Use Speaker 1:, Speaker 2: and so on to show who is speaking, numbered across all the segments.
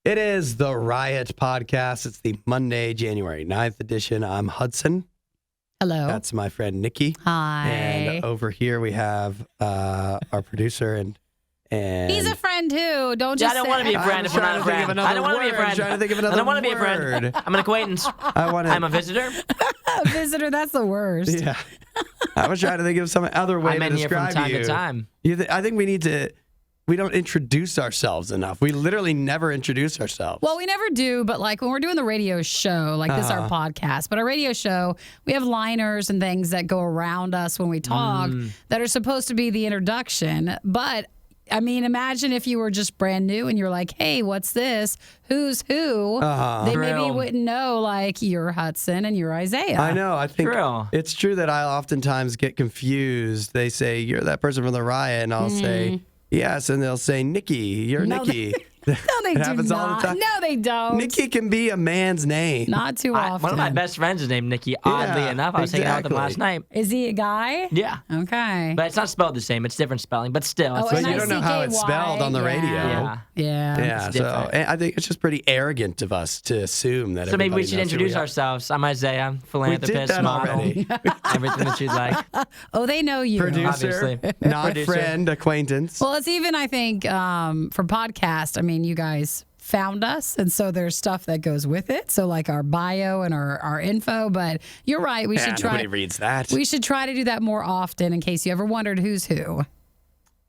Speaker 1: It is the RIOT podcast. It's the Monday, January 9th edition. I'm Hudson.
Speaker 2: Hello.
Speaker 1: That's my friend Nikki.
Speaker 2: Hi.
Speaker 1: And over here we have our producer and
Speaker 2: he's a friend too. Don't just.
Speaker 3: I don't want to be a friend if we're not a friend. I don't want to be a friend.
Speaker 1: I'm trying to think of another
Speaker 3: I don't want to be a friend. I'm an acquaintance. I'm a visitor.
Speaker 2: A visitor. That's the worst.
Speaker 1: Yeah. I was trying to think of some other way
Speaker 3: I'm
Speaker 1: to
Speaker 3: in here from
Speaker 1: describe
Speaker 3: time
Speaker 1: you.
Speaker 3: to time.
Speaker 1: I think we don't introduce ourselves enough. We literally never introduce ourselves.
Speaker 2: Well, we never do, but like when we're doing the radio show, like this is our podcast, but our radio show, we have liners and things that go around us when we talk that are supposed to be the introduction. But I mean, imagine if you were just brand new and you're like, hey, what's this? Who's who? They maybe wouldn't know, like, you're Hudson and you're Isaia.
Speaker 1: I know. I think it's true that I oftentimes get confused. They say, you're that person from the RIOT, and I'll say, yes, and they'll say, Nikki, you're Nikki.
Speaker 2: No, they
Speaker 1: it
Speaker 2: do
Speaker 1: happens
Speaker 2: not.
Speaker 1: all the time.
Speaker 2: No, they don't.
Speaker 1: Nikki can be a man's name.
Speaker 2: Not too often.
Speaker 3: One of my best friends is named Nikki. Oddly enough, I was hanging out with him last night.
Speaker 2: Is he a guy?
Speaker 3: Yeah.
Speaker 2: Okay.
Speaker 3: But it's not spelled the same. It's different spelling, but still.
Speaker 2: Oh,
Speaker 1: But you don't know how it's spelled on the radio.
Speaker 3: Yeah.
Speaker 1: Yeah, so I think it's just pretty arrogant of us to assume that.
Speaker 3: So maybe we
Speaker 1: everybody
Speaker 3: should
Speaker 1: knows who
Speaker 3: introduce
Speaker 1: we are.
Speaker 3: ourselves. I'm Isaiah, philanthropist,
Speaker 1: We did that
Speaker 3: model,
Speaker 1: already.
Speaker 3: everything that you'd like.
Speaker 2: Oh, they know you.
Speaker 1: Producer,
Speaker 3: Obviously.
Speaker 1: not
Speaker 3: Producer.
Speaker 1: friend, acquaintance.
Speaker 2: Well, it's even, I think, for podcast, I mean, you guys found us, and so there's stuff that goes with it. So like our bio and our info, but you're right. We should try.
Speaker 1: Nobody reads that.
Speaker 2: We should try to do that more often in case you ever wondered who's who.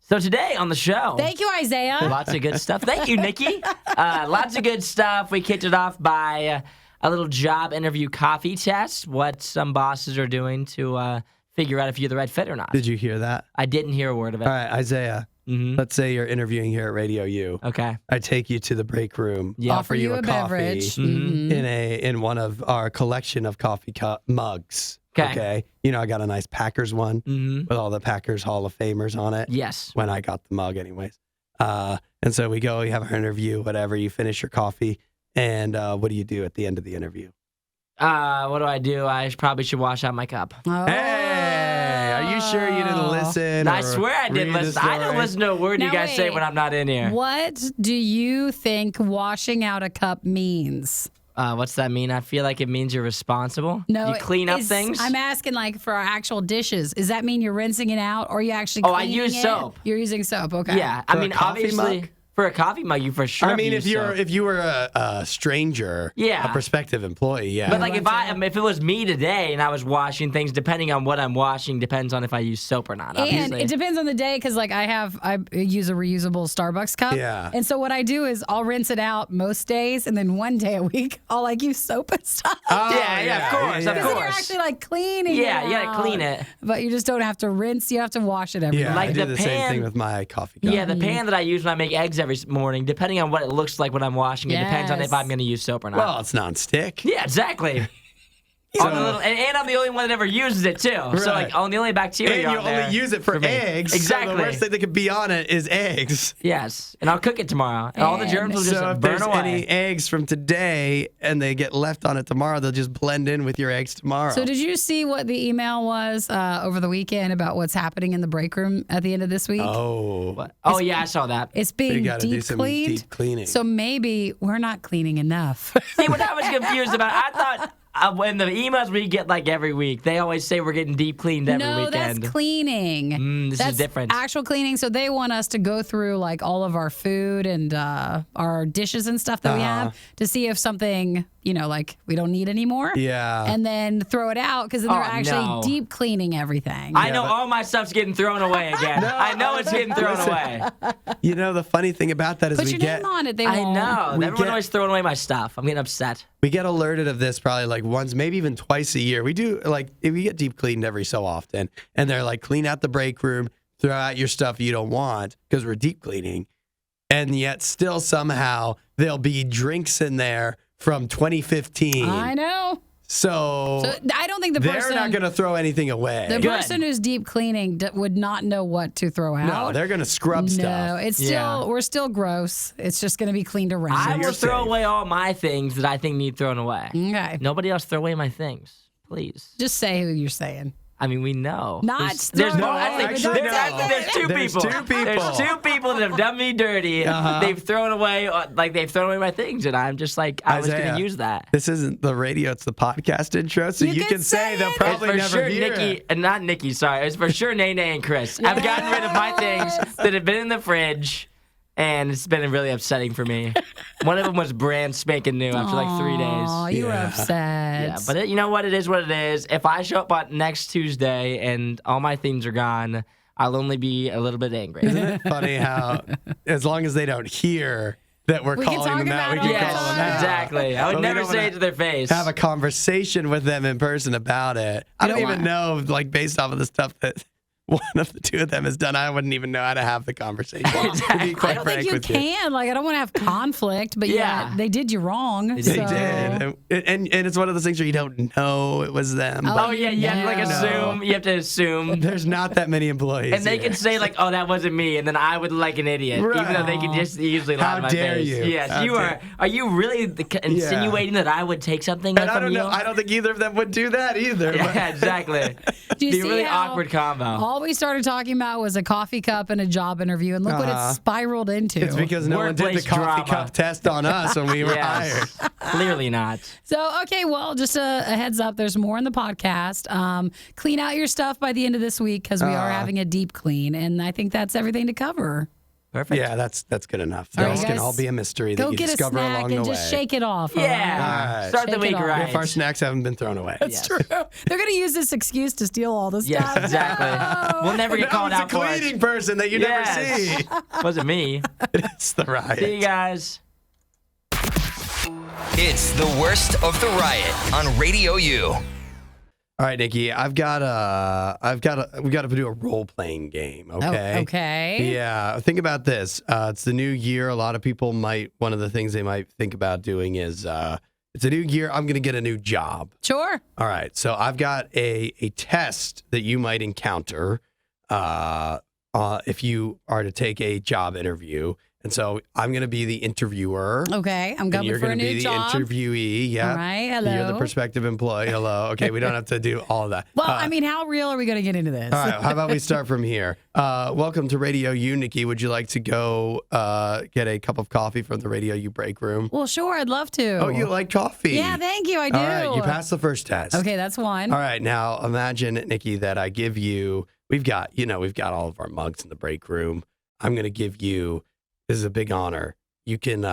Speaker 3: So today on the show.
Speaker 2: Thank you, Isaiah.
Speaker 3: Lots of good stuff. Thank you, Nikki. Lots of good stuff. We kicked it off by a little job interview coffee test, what some bosses are doing to figure out if you're the right fit or not.
Speaker 1: Did you hear that?
Speaker 3: I didn't hear a word of it.
Speaker 1: All right, Isaiah. Let's say you're interviewing here at RadioU.
Speaker 3: Okay.
Speaker 1: I take you to the break room,
Speaker 3: Yeah.
Speaker 1: offer you a coffee
Speaker 2: beverage
Speaker 1: in one of our collection of coffee mugs. Okay. You know, I got a nice Packers one with all the Packers Hall of Famers on it.
Speaker 3: Yes.
Speaker 1: When I got the mug, anyways. And so we go, we have our interview, whatever. You finish your coffee, and what do you do at the end of the interview?
Speaker 3: What do? I probably should wash out my cup.
Speaker 2: Oh.
Speaker 1: Hey, are you sure you didn't listen?
Speaker 3: I
Speaker 1: or
Speaker 3: swear I did
Speaker 1: read the
Speaker 3: listen. I don't
Speaker 1: story?
Speaker 3: listen to a word you
Speaker 2: Now
Speaker 3: guys say
Speaker 2: wait.
Speaker 3: when I'm not in here.
Speaker 2: What do you think washing out a cup means?
Speaker 3: What's that mean? I feel like it means you're responsible.
Speaker 2: No,
Speaker 3: you clean up
Speaker 2: is-
Speaker 3: things.
Speaker 2: I'm asking, like, for our actual dishes. Does that mean you're rinsing it out, or are you actually?
Speaker 3: Oh, I
Speaker 2: cleaning
Speaker 3: use
Speaker 2: it?
Speaker 3: soap.
Speaker 2: You're using soap. Okay.
Speaker 3: Yeah,
Speaker 1: For
Speaker 3: I
Speaker 1: a
Speaker 3: mean,
Speaker 1: coffee
Speaker 3: obviously,
Speaker 1: mug?
Speaker 3: for a coffee mug, you for sure.
Speaker 1: I mean,
Speaker 3: use soap.
Speaker 1: if you were a stranger,
Speaker 3: Yeah.
Speaker 1: a prospective employee, yeah.
Speaker 3: But like if it was me today and I was washing things, depending on what I'm washing, depends on if I use soap or not.
Speaker 2: And
Speaker 3: Obviously.
Speaker 2: it depends on the day, because like I use a reusable Starbucks cup.
Speaker 1: Yeah.
Speaker 2: And so what I do is I'll rinse it out most days, and then one day a week I'll like use soap and stuff.
Speaker 1: Oh,
Speaker 3: yeah, of course,
Speaker 2: Because then you're actually like cleaning
Speaker 3: Yeah,
Speaker 2: it
Speaker 3: you gotta
Speaker 2: out.
Speaker 3: clean it.
Speaker 2: But you just don't have to rinse. You have to wash it every
Speaker 1: Yeah,
Speaker 2: day.
Speaker 3: Like
Speaker 1: I do
Speaker 3: the
Speaker 1: the same
Speaker 3: pan-
Speaker 1: thing with my coffee cup.
Speaker 3: Yeah, the pan that I use when I make eggs every morning, depending on what it looks like when I'm washing it, depends on if
Speaker 2: Yes.
Speaker 3: I'm going to use soap or not.
Speaker 1: Well, it's nonstick.
Speaker 3: Yeah, exactly. And I'm the only one that ever uses it too. So
Speaker 1: Right.
Speaker 3: like, I'm the only bacteria
Speaker 1: And you
Speaker 3: on there
Speaker 1: only use it for
Speaker 3: me.
Speaker 1: eggs.
Speaker 3: Exactly.
Speaker 1: So the worst thing that could be on it is eggs.
Speaker 3: Yes, and I'll cook it tomorrow, and all the germs will just
Speaker 1: So if
Speaker 3: burn
Speaker 1: there's
Speaker 3: away.
Speaker 1: any eggs from today and they get left on it tomorrow, they'll just blend in with your eggs tomorrow.
Speaker 2: So did you see what the email was over the weekend about what's happening in the break room at the end of this week?
Speaker 1: Oh.
Speaker 3: Oh yeah, I saw that.
Speaker 2: It's
Speaker 1: You
Speaker 2: being
Speaker 1: gotta do
Speaker 2: deep
Speaker 1: some
Speaker 2: cleaned.
Speaker 1: deep cleaning.
Speaker 2: So maybe we're not cleaning enough.
Speaker 3: See, what I was confused about, I thought when the emails we get like every week, they always say we're getting deep cleaned every
Speaker 2: No,
Speaker 3: weekend.
Speaker 2: that's cleaning.
Speaker 3: This
Speaker 2: That's
Speaker 3: is different.
Speaker 2: Actual cleaning. So they want us to go through like all of our food and our dishes and stuff that we have to see if something, like we don't need anymore.
Speaker 1: Yeah.
Speaker 2: And then throw it out, because then they're
Speaker 3: Oh,
Speaker 2: actually
Speaker 3: no.
Speaker 2: deep cleaning everything.
Speaker 3: I know all my stuff's getting thrown away again. I know it's getting thrown away.
Speaker 1: You know, the funny thing about that is
Speaker 2: Put
Speaker 1: we
Speaker 2: your
Speaker 1: get
Speaker 2: name on it. They
Speaker 3: I
Speaker 2: won't.
Speaker 3: know.
Speaker 1: We
Speaker 3: Everyone
Speaker 1: get-
Speaker 3: always throwing away my stuff. I'm getting upset.
Speaker 1: we get alerted of this probably like once, maybe even twice a year. We do like we get deep cleaned every so often, and they're like, clean out the break room, throw out your stuff you don't want because we're deep cleaning, and yet still somehow there'll be drinks in there from 2015.
Speaker 2: I know.
Speaker 1: So
Speaker 2: I don't think the
Speaker 1: they're
Speaker 2: person
Speaker 1: not going to throw anything away.
Speaker 2: the
Speaker 3: Good.
Speaker 2: person who's deep cleaning would not know what to throw out.
Speaker 1: No, they're going to scrub
Speaker 2: No,
Speaker 1: stuff.
Speaker 2: it's still
Speaker 3: Yeah.
Speaker 2: we're still gross. It's just going to be cleaned around.
Speaker 3: I
Speaker 1: you're
Speaker 3: will throw
Speaker 1: safe.
Speaker 3: away all my things that I think need thrown away.
Speaker 2: Okay.
Speaker 3: Nobody else throw away my things, please.
Speaker 2: Just say who you're saying.
Speaker 3: I mean, we know.
Speaker 2: Not
Speaker 3: there's
Speaker 2: thrown
Speaker 3: no.
Speaker 2: away,
Speaker 3: Actually,
Speaker 2: but
Speaker 3: there's,
Speaker 2: don't
Speaker 3: there's
Speaker 2: say
Speaker 3: two
Speaker 2: it.
Speaker 1: There's
Speaker 3: people.
Speaker 1: two people.
Speaker 3: There's two people that have done me dirty. They've thrown away my things, and I'm just like, I was going
Speaker 1: Isaiah,
Speaker 3: to use that.
Speaker 1: This isn't the radio; it's the podcast intro. So you can say they'll
Speaker 3: It's
Speaker 1: probably
Speaker 3: for
Speaker 1: never
Speaker 3: sure
Speaker 1: hear
Speaker 3: Nikki,
Speaker 1: it.
Speaker 3: and not Nikki. Sorry, it's for sure Nene and Chris. I've gotten rid of my things that have been in the fridge. And it's been really upsetting for me. One of them was brand spanking new after like 3 days.
Speaker 2: Oh, you were upset.
Speaker 3: Yeah, but you know what? It is what it is. If I show up on next Tuesday and all my things are gone, I'll only be a little bit angry.
Speaker 1: Isn't it funny how, as long as they don't hear that we're
Speaker 2: We can
Speaker 1: calling
Speaker 2: talk
Speaker 1: them out, we
Speaker 2: about
Speaker 1: can
Speaker 2: it all
Speaker 1: call
Speaker 2: the
Speaker 1: them
Speaker 2: time.
Speaker 1: out.
Speaker 3: Exactly. I
Speaker 1: But
Speaker 3: would
Speaker 1: we
Speaker 3: never
Speaker 1: don't
Speaker 3: say
Speaker 1: wanna
Speaker 3: it to their face.
Speaker 1: Have a conversation with them in person about it. I don't
Speaker 2: don't
Speaker 1: even know, like, based off of the stuff that one of the two of them has done, I wouldn't even know how to have the conversation. To be quite
Speaker 2: I don't
Speaker 1: frank
Speaker 2: think you
Speaker 1: with
Speaker 2: can. Like, I don't want to have conflict, but yeah, they did you wrong.
Speaker 3: They
Speaker 1: They
Speaker 2: so.
Speaker 1: did, and it's one of those things where you don't know it was them.
Speaker 2: Oh,
Speaker 1: but
Speaker 3: Oh yeah, you have to like
Speaker 2: No.
Speaker 3: assume. You have to assume.
Speaker 1: there's not that many employees.
Speaker 3: And they
Speaker 1: here.
Speaker 3: can say like, "Oh, that wasn't me," and then I would look like an idiot, even though they can just usually lie
Speaker 1: How
Speaker 3: to my
Speaker 1: dare
Speaker 3: face.
Speaker 1: you.
Speaker 3: Yes,
Speaker 1: How
Speaker 3: you
Speaker 1: dare-
Speaker 3: are you really insinuating that I would take something
Speaker 1: And I
Speaker 3: from
Speaker 1: don't
Speaker 3: you?
Speaker 1: know. I don't think either of them would do that either. but-
Speaker 3: Yeah, exactly.
Speaker 2: Do you
Speaker 3: Be a
Speaker 2: see
Speaker 3: really
Speaker 2: how
Speaker 3: awkward combo.
Speaker 2: All we started talking about was a coffee cup and a job interview, and look what it spiraled into.
Speaker 1: It's because no one did the
Speaker 3: Workplace
Speaker 1: coffee
Speaker 3: drama.
Speaker 1: cup test on us when we were hired.
Speaker 3: Yes, clearly not.
Speaker 2: So, okay, well, just a heads up, there's more in the podcast. Clean out your stuff by the end of this week because we are having a deep clean, and I think that's everything to cover.
Speaker 3: Perfect.
Speaker 1: Yeah, that's good enough.
Speaker 2: All right,
Speaker 1: Those can
Speaker 2: guys,
Speaker 1: all be a mystery that
Speaker 2: Go
Speaker 1: you
Speaker 2: get a
Speaker 1: discover
Speaker 2: snack
Speaker 1: along the
Speaker 2: and
Speaker 1: way.
Speaker 2: just shake it off. all
Speaker 3: Yeah.
Speaker 1: All right.
Speaker 3: Start the
Speaker 2: Shake it
Speaker 3: week
Speaker 2: off.
Speaker 3: right.
Speaker 1: If our snacks haven't been thrown away.
Speaker 3: Yes.
Speaker 2: right? They're going to use this excuse to steal all the
Speaker 3: Yes,
Speaker 2: stuff.
Speaker 3: exactly. We'll never get
Speaker 1: No,
Speaker 3: called
Speaker 1: it's
Speaker 3: out
Speaker 1: a
Speaker 3: for it.
Speaker 1: cleaning person that you
Speaker 3: Yes.
Speaker 1: never see.
Speaker 3: Wasn't me.
Speaker 1: It's the riot.
Speaker 3: See you guys.
Speaker 4: It's the worst of the riot on Radio U.
Speaker 1: All right, Nikki, we got to do a role playing game. Okay.
Speaker 2: Oh, okay.
Speaker 1: Yeah. Think about this. It's the new year. A lot of people one of the things they might think about doing is, it's a new year. I'm going to get a new job.
Speaker 2: Sure.
Speaker 1: All right. So I've got a test that you might encounter if you are to take a job interview. And so I'm going to be the interviewer.
Speaker 2: Okay. I'm
Speaker 1: And
Speaker 2: going
Speaker 1: you're
Speaker 2: for a
Speaker 1: going to
Speaker 2: new
Speaker 1: be the
Speaker 2: job.
Speaker 1: interviewee. Yeah.
Speaker 2: All right. Hello.
Speaker 1: You're the prospective employee. Hello. Okay. We don't have to do all of that.
Speaker 2: Well, I mean, how real are we going to get into this?
Speaker 1: All right. How about we start from here? Welcome to Radio U, Nikki. Would you like to go get a cup of coffee from the Radio U break room?
Speaker 2: Well, sure. I'd love to.
Speaker 1: Oh, you like coffee?
Speaker 2: Yeah, thank you. I do.
Speaker 1: All right. You passed the first test.
Speaker 2: Okay, that's one.
Speaker 1: All right. Now imagine, Nikki, that I give you, we've got all of our mugs in the break room. I'm going to give you, this is a big honor. You can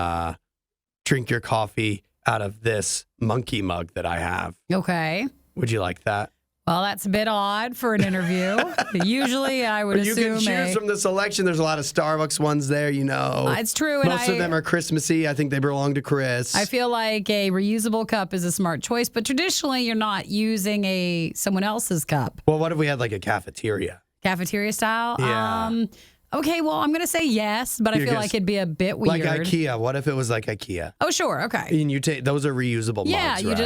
Speaker 1: drink your coffee out of this monkey mug that I have.
Speaker 2: Okay.
Speaker 1: Would you like that?
Speaker 2: Well, that's a bit odd for an interview. Usually, I would
Speaker 1: Or you
Speaker 2: assume
Speaker 1: can choose from the selection. There's a lot of Starbucks ones there,
Speaker 2: it's true. And
Speaker 1: Most of them are Christmassy. I think they belong to Chris.
Speaker 2: I feel like a reusable cup is a smart choice, but traditionally, you're not using someone else's cup.
Speaker 1: Well, what if we had like a cafeteria?
Speaker 2: Cafeteria style?
Speaker 1: Yeah.
Speaker 2: Okay, well, I'm going to say yes, but I
Speaker 1: Yeah,
Speaker 2: feel
Speaker 1: 'cause
Speaker 2: like it'd be a bit weird.
Speaker 1: Like IKEA. What if it was like IKEA?
Speaker 2: Oh, sure. Okay.
Speaker 1: And you take those are reusable
Speaker 2: Yeah,
Speaker 1: mugs,
Speaker 2: you
Speaker 1: right?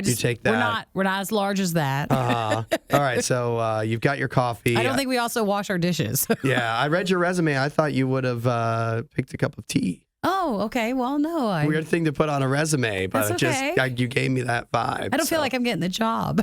Speaker 2: just
Speaker 1: take that.
Speaker 2: We're not as large as that.
Speaker 1: All right, so you've got your coffee.
Speaker 2: I don't think we also wash our dishes.
Speaker 1: Yeah, I read your resume. I thought you would have picked a cup of tea.
Speaker 2: Oh, okay. Well, no.
Speaker 1: Weird thing to put on a resume, but
Speaker 2: That's
Speaker 1: it just
Speaker 2: okay.
Speaker 1: you gave me that vibe.
Speaker 2: I don't feel like I'm getting the job.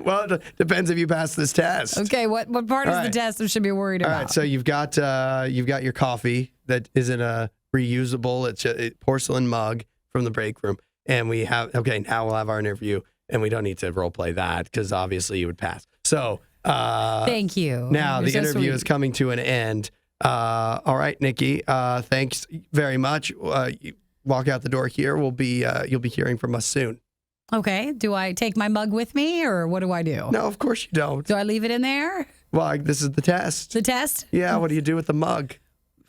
Speaker 1: Well, it depends if you pass this test.
Speaker 2: Okay, what part is
Speaker 1: All
Speaker 2: the
Speaker 1: right.
Speaker 2: test I should be worried
Speaker 1: All
Speaker 2: about?
Speaker 1: right, so you've got your coffee that isn't a reusable. It's a porcelain mug from the break room, and we have now we'll have our interview, and we don't need to role play that because obviously you would pass. So
Speaker 2: Thank you.
Speaker 1: now
Speaker 2: You're
Speaker 1: the
Speaker 2: so
Speaker 1: interview
Speaker 2: sweet.
Speaker 1: is coming to an end. All right, Nikki, thanks very much. You walk out the door here. You'll be hearing from us soon.
Speaker 2: Okay. Do I take my mug with me, or what do I do?
Speaker 1: No, of course you don't.
Speaker 2: Do I leave it in there?
Speaker 1: Well, this is the test.
Speaker 2: The test?
Speaker 1: Yeah, what do you do with the mug?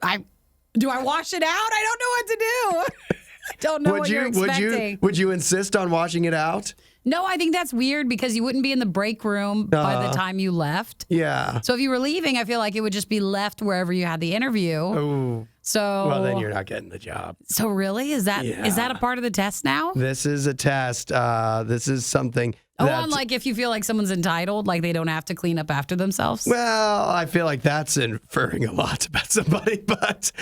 Speaker 2: Do I wash it out? I don't know what to do. I don't know what you're expecting.
Speaker 1: Would you insist on washing it out?
Speaker 2: No, I think that's weird because you wouldn't be in the break room by the time you left.
Speaker 1: Yeah.
Speaker 2: So if you were leaving, I feel like it would just be left wherever you had the interview.
Speaker 1: Oh.
Speaker 2: So
Speaker 1: Well, then you're not getting the job.
Speaker 2: So really, is that
Speaker 1: Yeah.
Speaker 2: a part of the test now?
Speaker 1: This is a test. This is something.
Speaker 2: Unlike if you feel like someone's entitled, like they don't have to clean up after themselves.
Speaker 1: Well, I feel like that's inferring a lot about somebody, but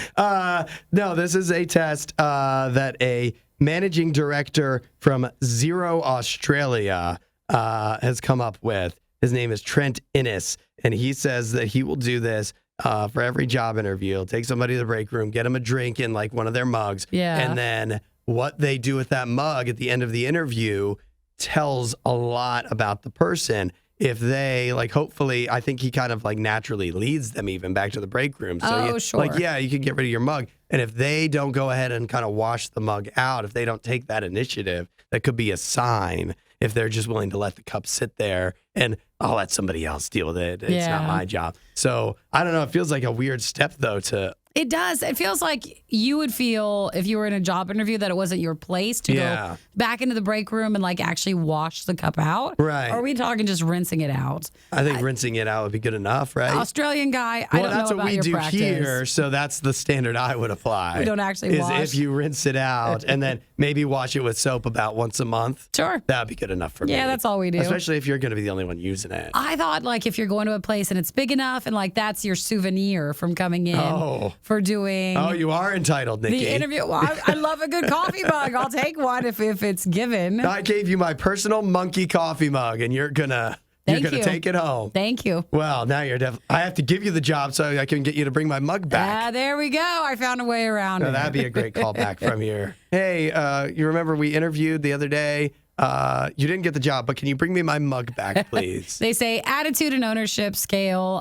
Speaker 1: no, this is a test that a managing director from Zero Australia has come up with. His name is Trent Innes, and he says that he will do this for every job interview. He'll take somebody to the break room, get them a drink in like one of their mugs, and then what they do with that mug at the end of the interview tells a lot about the person. If they, like, hopefully, I think he kind of like naturally leads them even back to the break room. So
Speaker 2: sure.
Speaker 1: Like, yeah, you can get rid of your mug. And if they don't go ahead and kind of wash the mug out, if they don't take that initiative, that could be a sign. If they're just willing to let the cup sit there and I'll let somebody else deal with it. It's not my job. So I don't know. It feels like a weird step, though, to.
Speaker 2: It does. It feels like you would feel if you were in a job interview that it wasn't your place to go back into the break room and like actually wash the cup out.
Speaker 1: Right.
Speaker 2: Or are we talking just rinsing it out?
Speaker 1: I think rinsing it out would be good enough, right?
Speaker 2: Australian guy, I don't know about your practice. Well, that's what we do here, so
Speaker 1: that's the standard I would apply.
Speaker 2: We don't actually wash.
Speaker 1: If you rinse it out and then maybe wash it with soap about once a month.
Speaker 2: Sure.
Speaker 1: That would be good enough for me.
Speaker 2: Yeah, that's all we do.
Speaker 1: Especially if you're going to be the only one using it.
Speaker 2: I thought like if you're going to a place and it's big enough and like that's your souvenir from coming in for doing.
Speaker 1: Oh, you are entitled, Nikki.
Speaker 2: The interview. Well, I love a good coffee mug. I'll take one if it's given.
Speaker 1: I gave you my personal monkey coffee mug, and you're gonna take it home.
Speaker 2: Thank you.
Speaker 1: Well, now you're I have to give you the job so I can get you to bring my mug back.
Speaker 2: There we go. I found a way around it.
Speaker 1: That'd be a great callback from here. Hey, you remember we interviewed the other day? You didn't get the job, but can you bring me my mug back, please?
Speaker 2: They say attitude and ownership scale,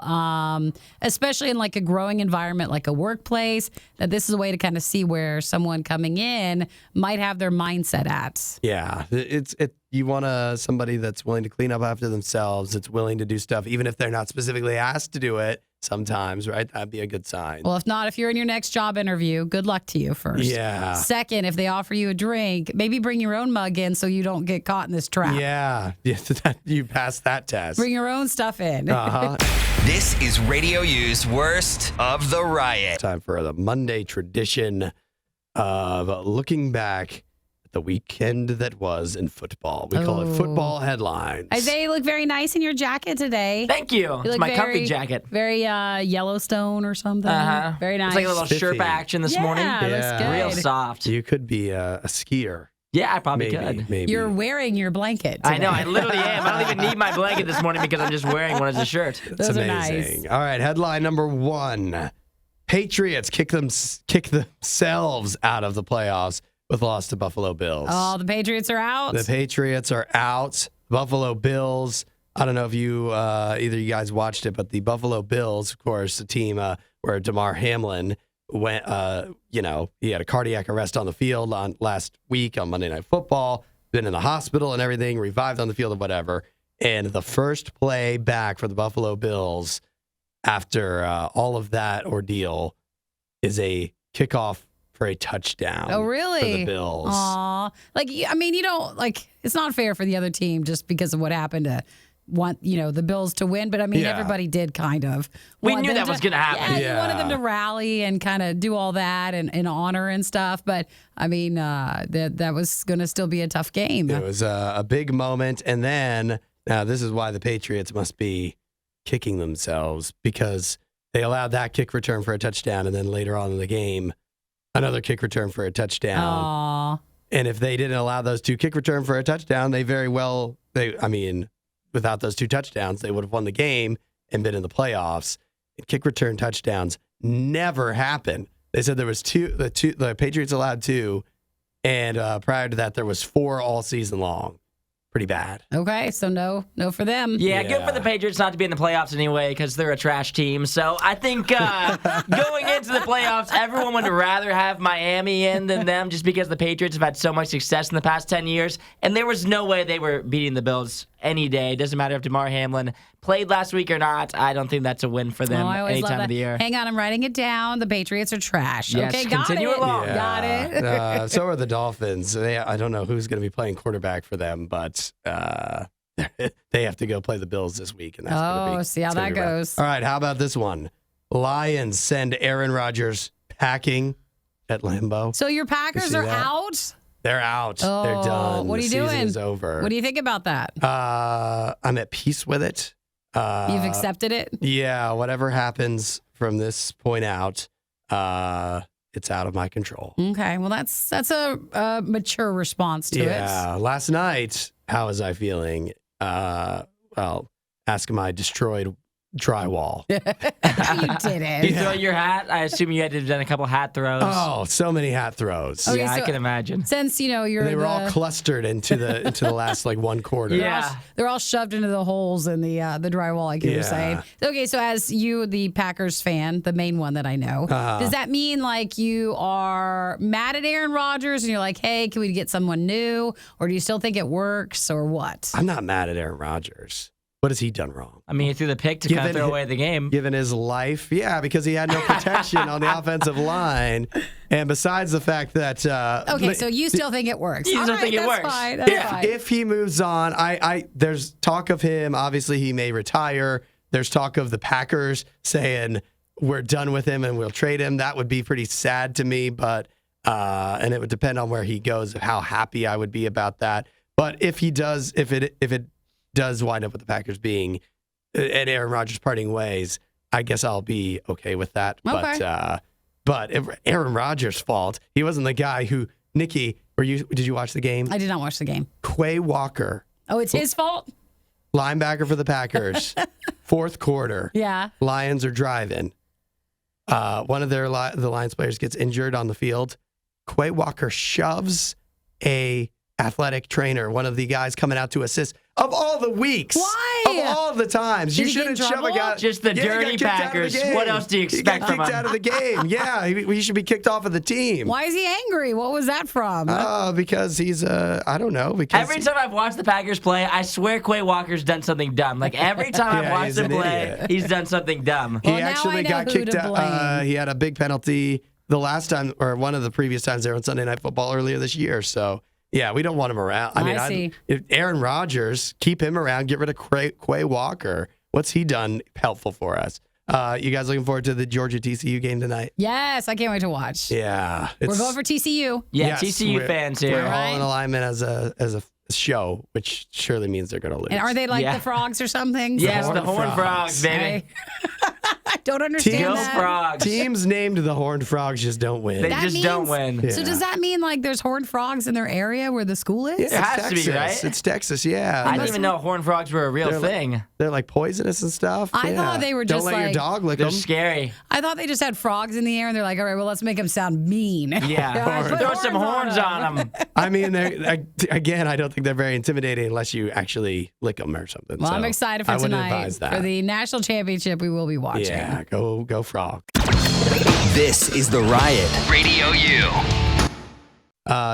Speaker 2: especially in like a growing environment like a workplace, that this is a way to kind of see where someone coming in might have their mindset at.
Speaker 1: Yeah, you want somebody that's willing to clean up after themselves, that's willing to do stuff, even if they're not specifically asked to do it. Sometimes, right? That'd be a good sign.
Speaker 2: Well, if not, if you're in your next job interview, good luck to you first.
Speaker 1: Yeah.
Speaker 2: Second, if they offer you a drink, maybe bring your own mug in so you don't get caught in this trap.
Speaker 1: Yeah. You passed that test.
Speaker 2: Bring your own stuff in.
Speaker 4: This is Radio U's Worst of the Riot.
Speaker 1: Time for the Monday tradition of looking back the weekend that was in football. We call it football headlines.
Speaker 2: Isaiah, you look very nice in your jacket today.
Speaker 3: Thank you. It's my comfy jacket.
Speaker 2: Very Yellowstone or something. Very nice.
Speaker 3: It's like a little Sherpa action this morning.
Speaker 2: Yeah, looks good.
Speaker 3: Real soft.
Speaker 1: You could be a skier.
Speaker 3: Yeah, I probably could.
Speaker 1: Maybe.
Speaker 2: You're wearing your blanket today.
Speaker 3: I know. I literally am. I don't even need my blanket this morning because I'm just wearing one as a shirt.
Speaker 1: That's amazing. Nice. All right, headline number 1. Patriots kick themselves out of the playoffs with loss to Buffalo Bills.
Speaker 2: Oh, the Patriots are out?
Speaker 1: The Patriots are out. Buffalo Bills. I don't know if you either you guys watched it, but the Buffalo Bills, of course, the team where Damar Hamlin went, he had a cardiac arrest on the field last week on Monday Night Football, been in the hospital and everything, revived on the field and whatever. And the first play back for the Buffalo Bills after all of that ordeal is a kickoff for a touchdown.
Speaker 2: Oh, really?
Speaker 1: For the Bills.
Speaker 2: Aw. You don't, it's not fair for the other team just because of what happened to want, the Bills to win. But, everybody did kind of.
Speaker 3: We knew that was going to happen.
Speaker 2: Yeah, you wanted them to rally and kind of do all that and in honor and stuff. But, that was going to still be a tough game.
Speaker 1: It was a big moment. And then, now this is why the Patriots must be kicking themselves, because they allowed that kick return for a touchdown. And then later on in the game, another kick return for a touchdown.
Speaker 2: Aww.
Speaker 1: And if they didn't allow those two kick return for a touchdown, without those two touchdowns, they would have won the game and been in the playoffs. And kick return touchdowns never happen. They said there was the Patriots allowed 2, and prior to that, there was 4 all season long. Pretty bad.
Speaker 2: Okay, so no for them.
Speaker 3: Yeah, good for the Patriots not to be in the playoffs anyway because they're a trash team. So I think going into the playoffs, everyone would rather have Miami in than them just because the Patriots have had so much success in the past 10 years. And there was no way they were beating the Bills any day. Doesn't matter if Damar Hamlin played last week or not. I don't think that's a win for them any time of the year.
Speaker 2: Hang on, I'm writing it down. The Patriots are trash.
Speaker 3: Yes,
Speaker 2: okay, got
Speaker 3: continue
Speaker 2: it.
Speaker 3: along.
Speaker 1: Yeah.
Speaker 2: Got it.
Speaker 1: So are the Dolphins. I don't know who's going to be playing quarterback for them, but they have to go play the Bills this week. And that's
Speaker 2: see how that goes.
Speaker 1: All right, how about this one? Lions send Aaron Rodgers packing at Lambeau.
Speaker 2: So your Packers are out?
Speaker 1: They're out.
Speaker 2: Oh,
Speaker 1: They're done.
Speaker 2: What are you
Speaker 1: the
Speaker 2: doing?
Speaker 1: season is over.
Speaker 2: What do you think about that?
Speaker 1: I'm at peace with it.
Speaker 2: You've accepted it?
Speaker 1: Yeah, whatever happens from this point out, it's out of my control.
Speaker 2: Okay, well, that's a mature response to it.
Speaker 1: Yeah, last night, how was I feeling? ask my destroyed drywall.
Speaker 2: You didn't.
Speaker 3: You throw your hat? I assume you had to have done a couple hat throws.
Speaker 1: Oh, so many hat throws.
Speaker 2: Okay,
Speaker 3: yeah, I
Speaker 2: so-
Speaker 3: can imagine.
Speaker 2: Since you're
Speaker 1: They were all clustered into the last like one quarter.
Speaker 3: Yeah.
Speaker 2: they're all shoved into the holes in the drywall, like you were saying. Okay, so as you, the Packers fan, the main one that I know, does that mean like you are mad at Aaron Rodgers and you're like, hey, can we get someone new? Or do you still think it works or what?
Speaker 1: I'm not mad at Aaron Rodgers. What has he done wrong?
Speaker 3: I mean, he threw the pick to kind of throw away the game.
Speaker 1: Given his life, yeah, because he had no protection on the offensive line. And besides the fact that...
Speaker 2: Okay, so you still think it works.
Speaker 3: You still
Speaker 2: All
Speaker 3: think it
Speaker 2: that's
Speaker 3: works.
Speaker 2: Fine, that's fine.
Speaker 1: if he moves on, there's talk of him. Obviously, he may retire. There's talk of the Packers saying we're done with him and we'll trade him. That would be pretty sad to me, but and it would depend on where he goes, how happy I would be about that. But if it does wind up with the Packers being and Aaron Rodgers parting ways, I guess I'll be okay with that.
Speaker 2: Okay.
Speaker 1: But if Aaron Rodgers' fault, he wasn't the guy who Nikki. Did you watch the game?
Speaker 2: I did not watch the game.
Speaker 1: Quay Walker,
Speaker 2: Oh, it's his fault?
Speaker 1: linebacker for the Packers, fourth quarter.
Speaker 2: Yeah.
Speaker 1: Lions are driving. One of the Lions players gets injured on the field. Quay Walker shoves a athletic trainer, one of the guys coming out to assist. Of all the weeks.
Speaker 2: Why?
Speaker 1: Of all the times.
Speaker 2: Did
Speaker 1: You
Speaker 2: he get in
Speaker 1: shouldn't shove a
Speaker 2: trouble?
Speaker 1: guy.
Speaker 3: Just the
Speaker 1: Yeah, he got
Speaker 3: dirty
Speaker 1: kicked out of the
Speaker 3: Packers.
Speaker 1: game.
Speaker 3: What else do you expect
Speaker 1: He
Speaker 3: from
Speaker 1: got kicked
Speaker 3: him?
Speaker 1: out of the game. Yeah, he should be kicked off of the team.
Speaker 2: Why is he angry? What was that from?
Speaker 1: Because he's, I don't know. Because
Speaker 3: Every time I've watched the Packers play, I swear Quay Walker's done something dumb. Like every time I've
Speaker 1: Yeah,
Speaker 3: watched
Speaker 1: he's
Speaker 3: him
Speaker 1: an
Speaker 3: play,
Speaker 1: idiot.
Speaker 3: he's done something dumb.
Speaker 1: he
Speaker 2: Well, now I
Speaker 1: actually
Speaker 2: know
Speaker 1: got
Speaker 2: who
Speaker 1: kicked
Speaker 2: to
Speaker 1: out.
Speaker 2: blame.
Speaker 1: He had a big penalty the last time, or one of the previous times there on Sunday Night Football earlier this year. So, yeah, we don't want him around.
Speaker 2: I see.
Speaker 1: If Aaron Rodgers, keep him around, get rid of Quay Walker. What's he done helpful for us? You guys looking forward to the Georgia TCU game tonight?
Speaker 2: Yes, I can't wait to watch.
Speaker 1: Yeah.
Speaker 2: We're going for TCU.
Speaker 3: Yeah,
Speaker 1: Yes,
Speaker 3: TCU
Speaker 1: we're-
Speaker 3: fans
Speaker 1: We're
Speaker 3: here.
Speaker 2: Right.
Speaker 1: all in alignment as a show, which surely means they're going to lose.
Speaker 2: And are they like
Speaker 3: Yeah.
Speaker 2: the frogs or something?
Speaker 3: Yes,
Speaker 1: Horned
Speaker 3: the Horned
Speaker 1: Frogs.
Speaker 3: Frogs, baby.
Speaker 2: I don't understand
Speaker 3: Go
Speaker 2: that.
Speaker 3: Frogs.
Speaker 1: Teams named the Horned Frogs just don't win.
Speaker 3: They
Speaker 2: That
Speaker 3: just
Speaker 2: means-
Speaker 3: don't win.
Speaker 2: So does that mean like there's horned frogs in their area where the school is?
Speaker 3: It has to be,
Speaker 1: Texas.
Speaker 3: right?
Speaker 1: It's Texas, yeah.
Speaker 3: I didn't even know Horned Frogs were a real
Speaker 1: They're like-
Speaker 3: thing.
Speaker 1: They're like poisonous and stuff.
Speaker 2: I
Speaker 1: Yeah.
Speaker 2: thought they were
Speaker 1: Don't
Speaker 2: just
Speaker 1: let
Speaker 2: like-
Speaker 1: your dog lick
Speaker 3: They're
Speaker 1: them.
Speaker 3: scary.
Speaker 2: I thought they just had frogs in the air and they're like, all right, well, let's make them sound mean.
Speaker 3: Yeah.
Speaker 2: put
Speaker 3: Throw some horns on them.
Speaker 1: I mean, again, I don't think they're very intimidating unless you actually lick them or something.
Speaker 2: Well,
Speaker 1: So
Speaker 2: I'm excited for
Speaker 1: I wouldn't
Speaker 2: tonight.
Speaker 1: advise that.
Speaker 2: For the national championship, we will be watching.
Speaker 1: Yeah, go Frog.
Speaker 4: This is the Riot. Radio U.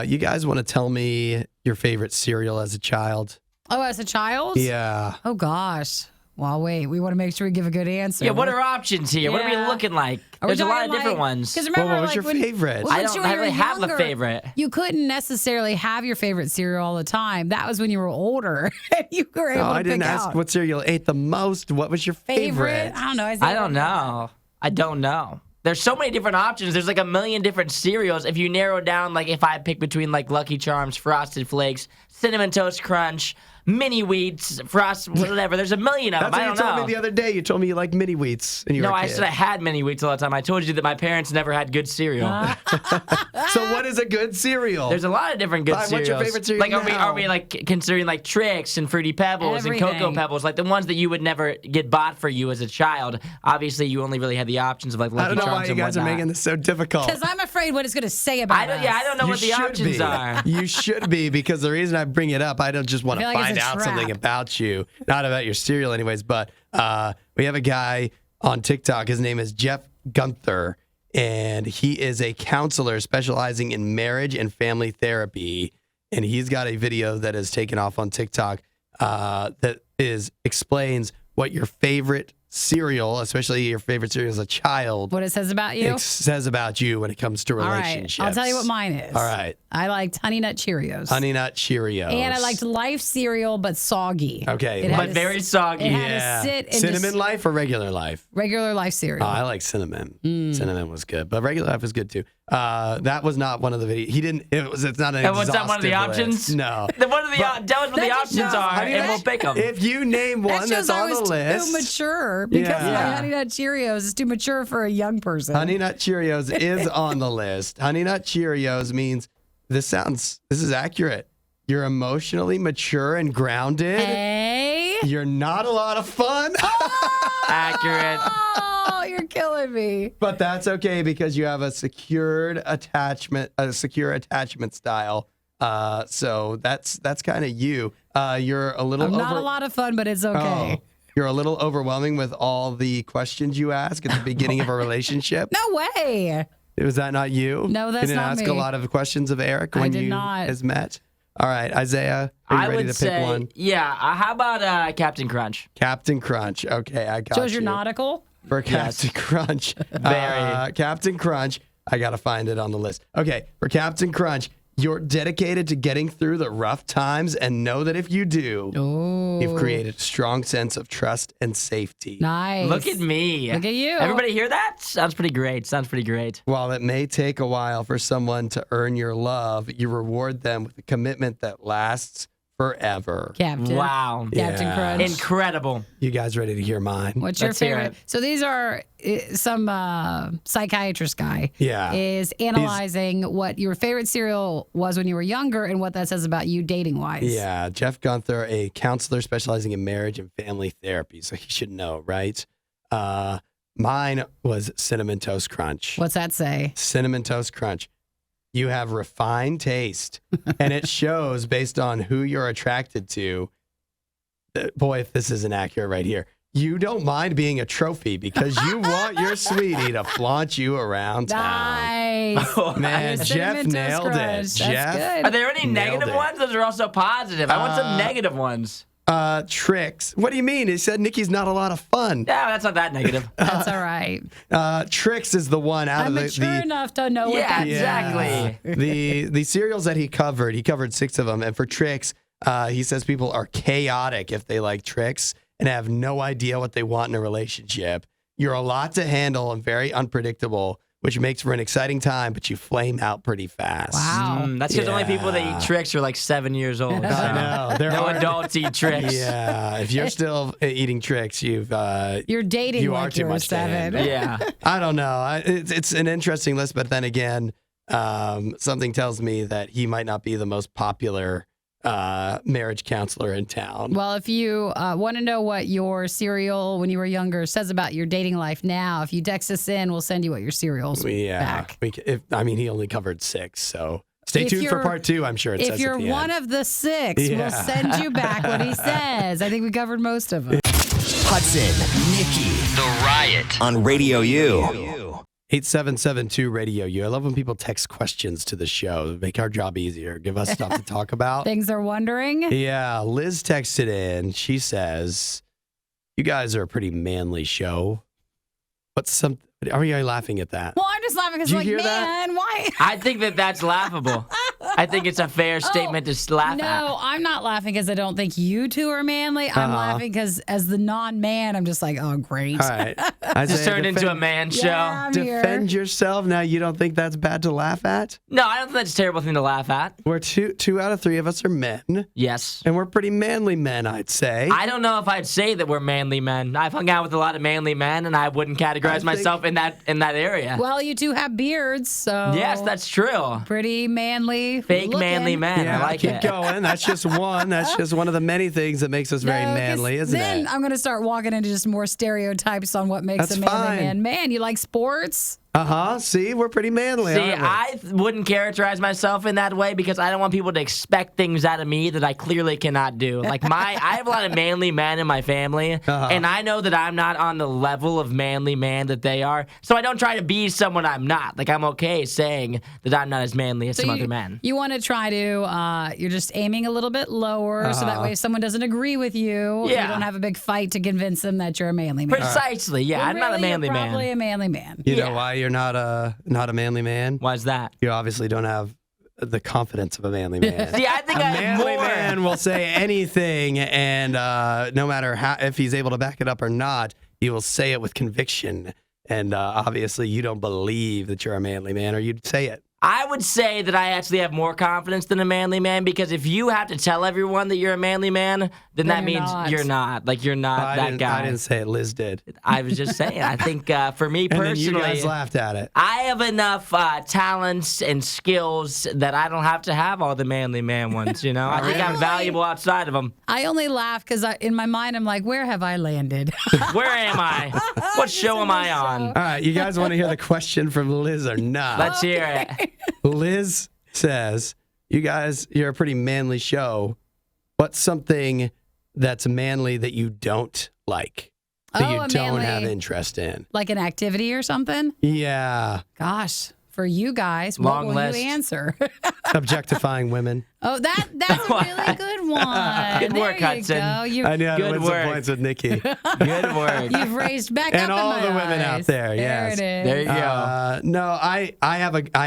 Speaker 1: You guys want to tell me your favorite cereal as a child?
Speaker 2: Oh, as a child?
Speaker 1: Yeah.
Speaker 2: Oh, gosh. Well, wait. We want to make sure we give a good answer.
Speaker 3: Yeah, what are options here? What are we
Speaker 2: Yeah.
Speaker 3: looking like?
Speaker 2: Are we
Speaker 3: There's a lot of
Speaker 2: talking,
Speaker 3: different
Speaker 2: like-
Speaker 3: ones.
Speaker 2: Because
Speaker 1: Well,
Speaker 2: remember,
Speaker 1: what was
Speaker 2: like,
Speaker 1: your
Speaker 2: when-
Speaker 1: favorite?
Speaker 2: well,
Speaker 3: I
Speaker 2: since
Speaker 3: don't
Speaker 2: you were
Speaker 3: really have a
Speaker 2: younger,
Speaker 3: favorite.
Speaker 2: You couldn't necessarily have your favorite cereal all the time. That was when you were older. You were able
Speaker 1: Oh,
Speaker 2: to
Speaker 1: I didn't
Speaker 2: pick
Speaker 1: ask
Speaker 2: out.
Speaker 1: what cereal ate the most. What was your favorite?
Speaker 2: I don't know.
Speaker 3: I don't know. I don't know. There's so many different options. There's like a million different cereals. If you narrow down, like if I pick between like Lucky Charms, Frosted Flakes, Cinnamon Toast Crunch, Mini Wheats, whatever. There's a million of them.
Speaker 1: That's
Speaker 3: I
Speaker 1: what
Speaker 3: don't
Speaker 1: you told
Speaker 3: know.
Speaker 1: me the other day. You told me you like mini wheats. And you
Speaker 3: No,
Speaker 1: were a
Speaker 3: I
Speaker 1: kid.
Speaker 3: said I had Mini Wheats all the time. I told you that my parents never had good cereal.
Speaker 1: So what is a good cereal?
Speaker 3: There's a lot of different good
Speaker 1: Fine,
Speaker 3: cereals.
Speaker 1: what's your favorite cereal
Speaker 3: Like,
Speaker 1: now?
Speaker 3: are we like considering like Trix and Fruity Pebbles and Cocoa
Speaker 2: Everything.
Speaker 3: Pebbles, like the ones that you would never get bought for you as a child? Obviously, you only really had the options of like
Speaker 1: I
Speaker 3: Lucky
Speaker 1: don't know
Speaker 3: Charms
Speaker 1: why you
Speaker 3: and
Speaker 1: guys are
Speaker 3: whatnot.
Speaker 1: making this so difficult.
Speaker 2: Because I'm afraid what it's going to say about us.
Speaker 3: I don't know
Speaker 1: You
Speaker 3: what the
Speaker 1: should
Speaker 3: options
Speaker 1: be.
Speaker 3: are.
Speaker 1: You should be, because the reason I bring it up, I don't just want
Speaker 2: I
Speaker 1: to
Speaker 2: feel like
Speaker 1: find
Speaker 2: it's a
Speaker 1: out
Speaker 2: trap.
Speaker 1: something about you, not about your cereal, anyways. But we have a guy on TikTok. His name is Jeff Gunther, and he is a counselor specializing in marriage and family therapy. And he's got a video that is taken off on TikTok that explains what your favorite cereal, especially your favorite cereal as a child,
Speaker 2: What it says about you?
Speaker 1: it says about you when it comes to
Speaker 2: All right.
Speaker 1: relationships.
Speaker 2: I'll tell you what mine is.
Speaker 1: All right.
Speaker 2: I liked Honey Nut Cheerios.
Speaker 1: Honey Nut Cheerios.
Speaker 2: And I liked Life cereal, but soggy.
Speaker 1: Okay,
Speaker 2: It had
Speaker 3: But
Speaker 2: to
Speaker 3: very
Speaker 2: s-
Speaker 3: soggy.
Speaker 2: It had
Speaker 1: Yeah.
Speaker 2: to sit and
Speaker 1: Cinnamon
Speaker 2: just
Speaker 1: Life or regular Life?
Speaker 2: regular Life cereal.
Speaker 1: Oh, I like cinnamon. Cinnamon was good, but regular Life was good too. That was not one of the videos. He didn't. It's not an.
Speaker 3: And was that one of the
Speaker 1: exhaustive
Speaker 3: options?
Speaker 1: list. No.
Speaker 3: Then what are the tell us what the
Speaker 2: That
Speaker 3: options
Speaker 2: just-
Speaker 3: are,
Speaker 1: Honey
Speaker 3: and
Speaker 1: Nut-
Speaker 3: we'll pick them.
Speaker 1: If you name
Speaker 2: that
Speaker 1: one
Speaker 2: shows
Speaker 1: that's
Speaker 2: I
Speaker 1: on
Speaker 2: was
Speaker 1: the list,
Speaker 2: too mature because
Speaker 1: Yeah.
Speaker 2: my Honey Nut Cheerios is too mature for a young person.
Speaker 1: Honey Nut Cheerios is on the list. Honey Nut Cheerios means this is accurate. You're emotionally mature and grounded.
Speaker 2: Hey.
Speaker 1: You're not a lot of fun.
Speaker 3: Accurate.
Speaker 2: Oh, you're killing me.
Speaker 1: But that's okay because you have a secure attachment style. So that's kind of you. You're a little
Speaker 2: I'm not a lot of fun, but it's okay.
Speaker 1: Oh, you're a little overwhelming with all the questions you ask at the beginning of a relationship.
Speaker 2: No way.
Speaker 1: Was that not you?
Speaker 2: No, that's
Speaker 1: you didn't
Speaker 2: not
Speaker 1: ask
Speaker 2: me.
Speaker 1: a lot of questions of Eric when
Speaker 2: did
Speaker 1: you
Speaker 2: not.
Speaker 1: guys met. All right, Isaiah, are you
Speaker 3: I
Speaker 1: ready
Speaker 3: would
Speaker 1: to
Speaker 3: say,
Speaker 1: pick one?
Speaker 3: yeah. How about Captain Crunch?
Speaker 1: Captain Crunch. Okay, I got
Speaker 2: Shows
Speaker 1: you.
Speaker 2: you're nautical.
Speaker 1: For Captain Crunch.
Speaker 3: Very.
Speaker 1: Captain Crunch. I got to find it on the list. Okay, for Captain Crunch, you're dedicated to getting through the rough times and know that if you do, you've created a strong sense of trust and safety.
Speaker 2: Nice.
Speaker 3: Look at me.
Speaker 2: Look at you.
Speaker 3: Everybody hear that? Sounds pretty great.
Speaker 1: While it may take a while for someone to earn your love, you reward them with a commitment that lasts forever.
Speaker 2: Captain.
Speaker 3: Wow.
Speaker 2: Captain
Speaker 1: Yeah.
Speaker 2: Crunch.
Speaker 3: Incredible.
Speaker 1: You guys ready to hear mine?
Speaker 2: What's your
Speaker 3: Let's hear
Speaker 2: favorite?
Speaker 3: it.
Speaker 2: So these are some psychiatrist guy
Speaker 1: Yeah.
Speaker 2: is analyzing what your favorite cereal was when you were younger and what that says about you dating wise.
Speaker 1: Yeah, Jeff Gunther, a counselor specializing in marriage and family therapy, so he should know, right? Mine was Cinnamon Toast Crunch.
Speaker 2: What's that say?
Speaker 1: Cinnamon Toast Crunch. You have refined taste, and it shows based on who you're attracted to. Boy, if this isn't accurate right here. You don't mind being a trophy because you want your sweetie to flaunt you around town.
Speaker 2: Nice.
Speaker 1: Man,
Speaker 2: Your
Speaker 1: Jeff
Speaker 2: Cinnamon Toast
Speaker 1: nailed it.
Speaker 2: Crunch. That's
Speaker 1: Jeff.
Speaker 2: good.
Speaker 3: Are there any
Speaker 1: Nailed
Speaker 3: negative
Speaker 1: it.
Speaker 3: ones? Those are also positive. I want some negative ones.
Speaker 1: Tricks. What do you mean? He said Nikki's not a lot of fun.
Speaker 3: Yeah, that's not that negative.
Speaker 2: That's all right.
Speaker 1: Tricks is the one out
Speaker 2: I'm
Speaker 1: of
Speaker 2: mature enough to know what
Speaker 3: Yeah,
Speaker 2: that
Speaker 3: exactly.
Speaker 1: The cereals that he covered 6 of them. And for Tricks, he says people are chaotic if they like Tricks and have no idea what they want in a relationship. You're a lot to handle and very unpredictable, which makes for an exciting time, but you flame out pretty fast.
Speaker 2: Wow.
Speaker 3: That's because only people that eat Tricks are like 7 years old.
Speaker 1: I know. There
Speaker 3: No
Speaker 1: are-
Speaker 3: adults eat Tricks.
Speaker 1: Yeah, if you're still eating Tricks,
Speaker 2: You're dating
Speaker 1: you
Speaker 2: like
Speaker 1: are too
Speaker 2: you're
Speaker 1: much to
Speaker 2: 7.
Speaker 1: handle.
Speaker 3: Yeah.
Speaker 1: I don't know. It's an interesting list, but then again, something tells me that he might not be the most popular marriage counselor in town.
Speaker 2: Well, if you want to know what your cereal when you were younger says about your dating life now, if you text us in, we'll send you what your cereal's back.
Speaker 1: He only covered 6, so stay
Speaker 2: If
Speaker 1: tuned for
Speaker 2: you're-
Speaker 1: part 2. I'm sure it says
Speaker 2: If you're
Speaker 1: at the
Speaker 2: one
Speaker 1: end.
Speaker 2: of the 6,
Speaker 1: Yeah.
Speaker 2: we'll send you back what he says. I think we covered most of them.
Speaker 4: Hudson, Nikki, The Riot on Radio U.
Speaker 1: 8772 Radio U. I love when people text questions to the show. Make our job easier. Give us stuff to talk about.
Speaker 2: Things they're wondering.
Speaker 1: Yeah, Liz texted in. She says, "You guys are a pretty manly show." Are you laughing at that?
Speaker 2: Well, I'm just laughing because,
Speaker 1: Did you
Speaker 2: like,
Speaker 1: hear that?
Speaker 2: man, why?
Speaker 3: I think that's laughable. I think it's a fair statement to laugh
Speaker 2: No,
Speaker 3: at.
Speaker 2: I'm not laughing because I don't think you two are manly. I'm laughing because, as the non-man, I'm just like, oh, great.
Speaker 1: All right.
Speaker 3: Just
Speaker 1: Isaiah,
Speaker 3: turned into a man show.
Speaker 2: Yeah, I'm here.
Speaker 1: Defend yourself. Now, you don't think that's bad to laugh at?
Speaker 3: No, I don't think that's a terrible thing to laugh at.
Speaker 1: We're two out of 3 of us are men,
Speaker 3: Yes.
Speaker 1: and we're pretty manly men, I'd say.
Speaker 3: I don't know if I'd say that we're manly men. I've hung out with a lot of manly men, and I wouldn't categorize myself in that area.
Speaker 2: Well, you two have beards, so
Speaker 3: Yes, that's true.
Speaker 2: pretty manly.
Speaker 3: Fake
Speaker 2: looking.
Speaker 3: manly men.
Speaker 1: Yeah,
Speaker 3: I like
Speaker 1: keep
Speaker 3: it.
Speaker 1: going. That's just one. That's just one of the many things that makes us very
Speaker 2: No, 'cause
Speaker 1: manly, isn't
Speaker 2: then
Speaker 1: it?
Speaker 2: I'm going to start walking into just more stereotypes on what makes
Speaker 1: That's
Speaker 2: a manly
Speaker 1: fine.
Speaker 2: man. Man, you like sports?
Speaker 1: See, we're pretty manly.
Speaker 3: See,
Speaker 1: aren't we?
Speaker 3: I wouldn't characterize myself in that way because I don't want people to expect things out of me that I clearly cannot do. Like I have a lot of manly men in my family, and I know that I'm not on the level of manly man that they are. So I don't try to be someone I'm not. Like I'm okay saying that I'm not as manly as some other men.
Speaker 2: You want to try to, you're just aiming a little bit lower so that way if someone doesn't agree with you, you
Speaker 3: Yeah.
Speaker 2: don't have a big fight to convince them that you're a manly man.
Speaker 3: Precisely, yeah.
Speaker 2: But
Speaker 3: I'm not a
Speaker 2: really,
Speaker 3: manly
Speaker 2: you're
Speaker 3: man.
Speaker 2: probably a manly man.
Speaker 1: You know
Speaker 3: Yeah.
Speaker 1: why you're not a manly man?
Speaker 3: Why's that?
Speaker 1: You obviously don't have the confidence of a manly man.
Speaker 3: See, I think
Speaker 1: A
Speaker 3: I have
Speaker 1: manly
Speaker 3: more.
Speaker 1: man will say anything, and no matter if he's able to back it up or not, he will say it with conviction. And obviously, you don't believe that you're a manly man, or you'd say it.
Speaker 3: I would say that I actually have more confidence than a manly man because if you have to tell everyone that you're a manly man, then that means you're not. Like, you're not that guy.
Speaker 1: I didn't say it. Liz did.
Speaker 3: I was just saying. I think for me personally,
Speaker 1: and then you guys laughed at it.
Speaker 3: I have enough talents and skills that I don't have to have all the manly man ones, you know? I think I'm valuable outside of them.
Speaker 2: I only laugh because in my mind, I'm like, where have I landed?
Speaker 3: Where am I? What show am I on?
Speaker 1: All right, you guys want to hear the question from Liz or not?
Speaker 3: Let's hear it.
Speaker 1: Liz says, you guys, you're a pretty manly show. What's something that's manly that you don't like? That you don't have interest in?
Speaker 2: Like an activity or something?
Speaker 1: Yeah.
Speaker 2: Gosh, for you guys,
Speaker 3: Long
Speaker 2: what will
Speaker 3: list.
Speaker 2: you answer?
Speaker 1: Objectifying women.
Speaker 2: Oh, that's a really good one.
Speaker 3: Good work,
Speaker 2: there you
Speaker 3: Hudson.
Speaker 2: go.
Speaker 1: I knew how to
Speaker 3: Good
Speaker 1: win some
Speaker 3: work.
Speaker 1: points with Nikki.
Speaker 3: Good work.
Speaker 2: You've raised back
Speaker 1: And
Speaker 2: up
Speaker 1: all
Speaker 2: in
Speaker 1: the
Speaker 2: my
Speaker 1: women out
Speaker 2: eyes.
Speaker 1: there, yes.
Speaker 2: There it is.
Speaker 3: There you go.
Speaker 1: No, I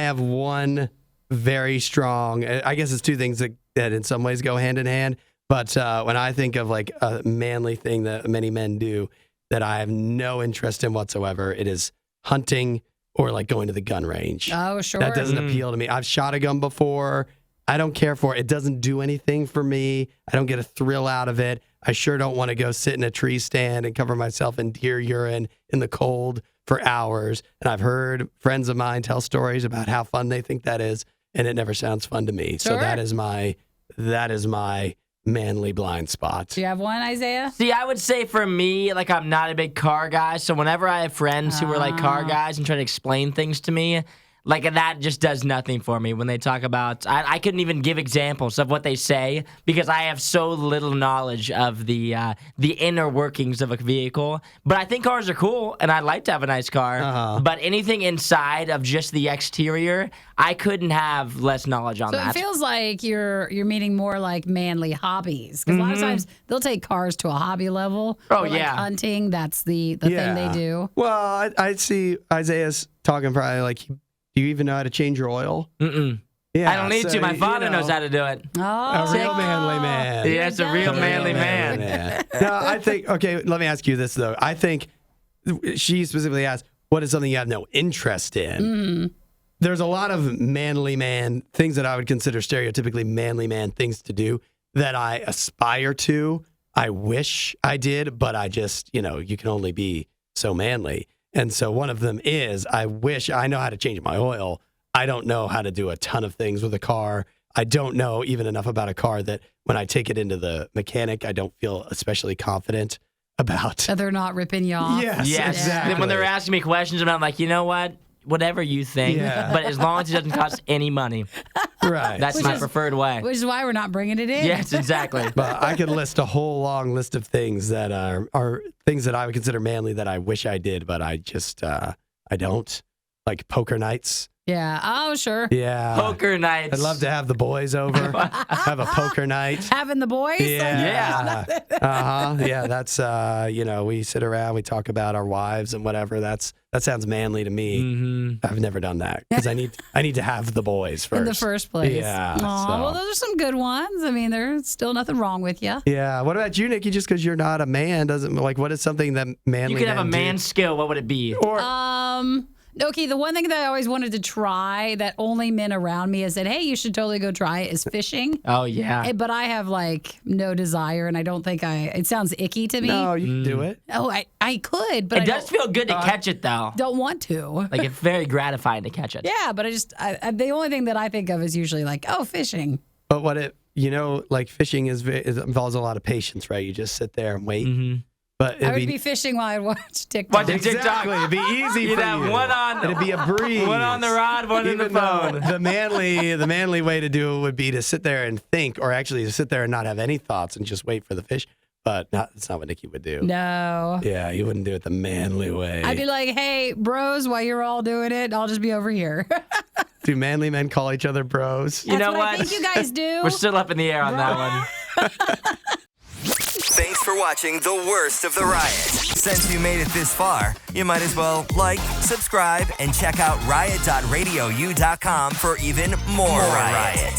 Speaker 1: have one very strong. I guess it's two things that in some ways go hand in hand. But when I think of like a manly thing that many men do that I have no interest in whatsoever, it is hunting or like going to the gun range.
Speaker 2: Oh, sure.
Speaker 1: That doesn't appeal to me. I've shot a gun before. I don't care for it. It doesn't do anything for me. I don't get a thrill out of it. I sure don't want to go sit in a tree stand and cover myself in deer urine in the cold for hours. And I've heard friends of mine tell stories about how fun they think that is, and it never sounds fun to me. So
Speaker 2: Sure.
Speaker 1: that is my manly blind spot.
Speaker 2: Do you have one, Isaiah?
Speaker 3: See, I would say for me, like, I'm not a big car guy. So whenever I have friends who are like car guys and try to explain things to me, like, that just does nothing for me when they talk about. I couldn't even give examples of what they say because I have so little knowledge of the inner workings of a vehicle. But I think cars are cool, and I'd like to have a nice car. But anything inside of just the exterior, I couldn't have less knowledge on
Speaker 2: So
Speaker 3: that.
Speaker 2: it feels like you're meaning more like manly hobbies. Because a lot of times they'll take cars to a hobby level.
Speaker 3: Oh,
Speaker 2: or like
Speaker 3: yeah.
Speaker 2: hunting, that's the thing they do.
Speaker 1: Well, I see Isaiah's talking probably like, do you even know how to change your oil?
Speaker 3: Mm-mm.
Speaker 1: Yeah,
Speaker 3: I don't need
Speaker 1: so,
Speaker 3: to. My father knows how to do it.
Speaker 2: Oh,
Speaker 1: A real manly man.
Speaker 3: Yeah, it's a real manly man.
Speaker 1: No, I think, okay, let me ask you this, though. I think she specifically asked, what is something you have no interest in?
Speaker 2: Mm-hmm.
Speaker 1: There's a lot of manly man things that I would consider stereotypically manly man things to do that I aspire to. I wish I did, but I just, you can only be so manly. And so one of them is I wish I know how to change my oil. I don't know how to do a ton of things with a car. I don't know even enough about a car that when I take it into the mechanic, I don't feel especially confident about.
Speaker 2: that they're not ripping you off.
Speaker 1: Yes,
Speaker 3: Yes.
Speaker 1: exactly.
Speaker 3: Then when they're asking me questions about, I'm like, you know what? Whatever you think,
Speaker 1: Yeah.
Speaker 3: but as long as it doesn't cost any money,
Speaker 1: Right.
Speaker 3: that's
Speaker 2: Which
Speaker 3: my
Speaker 2: is-
Speaker 3: preferred way.
Speaker 2: Which is why we're not bringing it in.
Speaker 3: Yes, exactly.
Speaker 1: But I could list a whole long list of things that are things that I would consider manly that I wish I did, but I just I don't. Like poker nights.
Speaker 2: Yeah. Oh, sure.
Speaker 1: Yeah.
Speaker 3: Poker nights.
Speaker 1: I'd love to have the boys over. Have a poker night.
Speaker 2: Having the boys.
Speaker 1: Yeah. Yeah, that's we sit around, we talk about our wives and whatever. That sounds manly to me.
Speaker 3: Mm-hmm.
Speaker 1: I've never done that because I need to have the boys first.
Speaker 2: In the first place.
Speaker 1: Yeah.
Speaker 2: Aw,
Speaker 1: so.
Speaker 2: well, those are some good ones. I mean, there's still nothing wrong with you.
Speaker 1: Yeah. What about you, Nikki? Just because you're not a man doesn't like what is something that manly
Speaker 3: You could have a
Speaker 1: men do?
Speaker 3: man skill. What would it be?
Speaker 1: Or
Speaker 2: Okay, the one thing that I always wanted to try that only men around me has said, hey, you should totally go try it is fishing.
Speaker 3: Oh, yeah.
Speaker 2: But I have like no desire and I don't think it sounds icky to me.
Speaker 1: no, you can do it.
Speaker 2: Oh, I could, but
Speaker 3: It
Speaker 2: I
Speaker 3: does feel good to catch it, though.
Speaker 2: don't want to.
Speaker 3: Like, it's very gratifying to catch it.
Speaker 2: Yeah, but the only thing that I think of is usually like, oh, fishing.
Speaker 1: But like fishing it involves a lot of patience, right? You just sit there and wait.
Speaker 3: Mm-hmm.
Speaker 1: But
Speaker 2: I would be fishing while I watch TikTok.
Speaker 3: Watching TikTok.
Speaker 1: exactly, it'd be easy
Speaker 3: You'd
Speaker 1: for
Speaker 3: have
Speaker 1: you.
Speaker 3: one on-
Speaker 1: It'd be a breeze.
Speaker 3: One on the rod, one in the
Speaker 1: Even though
Speaker 3: phone.
Speaker 1: the manly way to do it would be to sit there and think, or actually to sit there and not have any thoughts and just wait for the fish. But that's not what Nikki would do.
Speaker 2: No.
Speaker 1: Yeah, you wouldn't do it the manly way.
Speaker 2: I'd be like, hey, bros, while you're all doing it, I'll just be over here.
Speaker 1: Do manly men call each other bros?
Speaker 3: You know
Speaker 2: That's what I
Speaker 3: what?
Speaker 2: think you guys do.
Speaker 3: We're still up in the air on that one.
Speaker 4: Thanks for watching the worst of the riot. Since you made it this far, you might as well like, subscribe, and check out riot.radiou.com for even more riot.